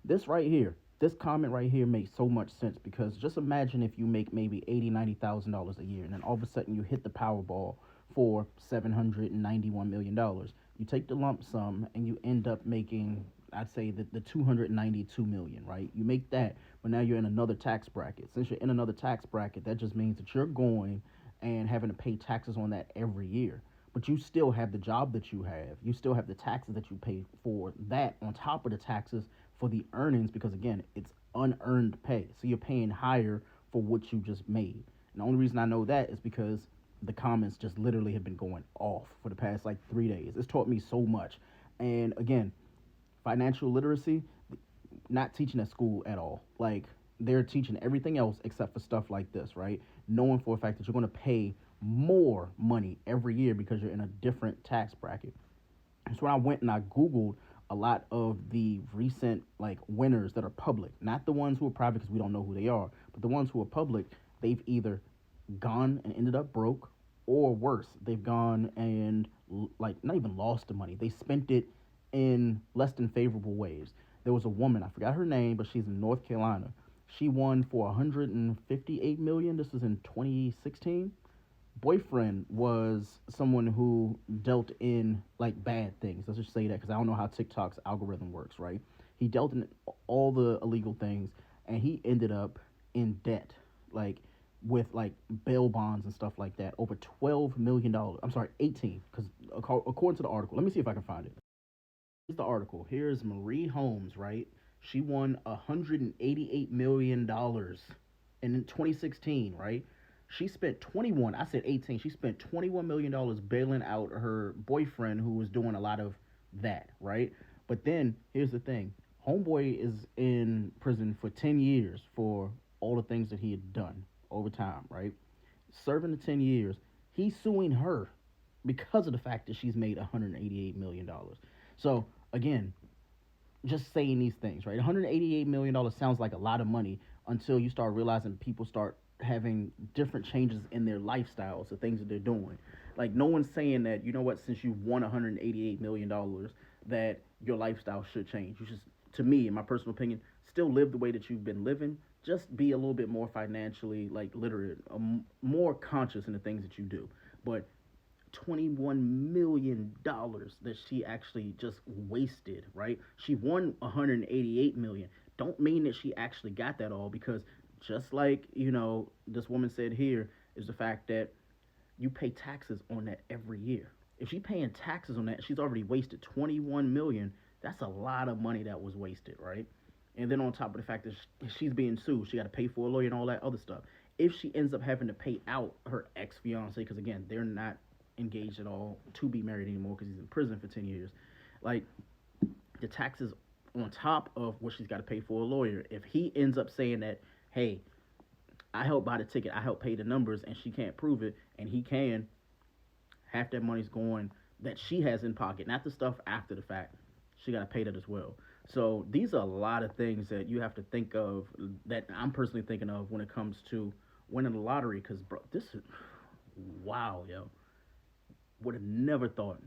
This right here, this comment right here makes so much sense because just imagine if you make maybe 80, $90,000 a year, and then all of a sudden you hit the Powerball for $791 million. You take the lump sum and you end up making, I'd say that the 292 million, right? You make that, but now you're in another tax bracket. Since you're in another tax bracket, that just means that you're going and having to pay taxes on that every year. But you still have the job that you have. You still have the taxes that you pay for that on top of the taxes for the earnings because again, it's unearned pay. So you're paying higher for what you just made. And the only reason I know that is because the comments just literally have been going off for the past like 3 days. It's taught me so much. And again, financial literacy, not teaching at school at all. Like they're teaching everything else except for stuff like this, right? Knowing for a fact that you're going to pay more money every year because you're in a different tax bracket. So when I went and I Googled a lot of the recent like winners that are public, not the ones who are private because we don't know who they are, but the ones who are public, they've either gone and ended up broke, or worse, they've gone and like not even lost the money. They spent it in less than favorable ways. There was a woman, I forgot her name, but she's in North Carolina. She won for 158 million. This was in 2016. Boyfriend was someone who dealt in like bad things. Let's just say that because I don't know how TikTok's algorithm works, right? He dealt in all the illegal things and he ended up in debt, like with like bail bonds and stuff like that, over $12 million. I'm sorry, 18, because according to the article, let me see if I can find it. Here's the article. Here's Marie Holmes, right? She won $188 million in 2016, right? She spent 21. I said 18. She spent $21 million bailing out her boyfriend who was doing a lot of that, right? But then here's the thing: Homeboy is in prison for 10 years for all the things that he had done over time, right? Serving the 10 years, he's suing her because of the fact that she's made $188 million. So again, just saying these things, right? $188 million sounds like a lot of money until you start realizing people start having different changes in their lifestyles, the things that they're doing. Like no one's saying that, you know what, since you won $188 million, that your lifestyle should change. You just, to me, in my personal opinion, still live the way that you've been living. Just be a little bit more financially like literate, more conscious in the things that you do. But $21 million that she actually just wasted, right? She won 188 million. Don't mean that she actually got that all because just like, this woman said here is the fact that you pay taxes on that every year. If she's paying taxes on that, she's already wasted 21 million. That's a lot of money that was wasted, right? And then on top of the fact that she's being sued, she got to pay for a lawyer and all that other stuff. If she ends up having to pay out her ex fiance, because again, they're not engaged at all to be married anymore because he's in prison for 10 years. Like the taxes on top of what she's got to pay for a lawyer. If he ends up saying that, hey, I helped buy the ticket, I helped pay the numbers, and she can't prove it, and he can, half that money's going that she has in pocket, not the stuff after the fact. She got to pay that as well. So these are a lot of things that you have to think of that I'm personally thinking of when it comes to winning the lottery. Because, bro, this is wow, yo. Would have never thought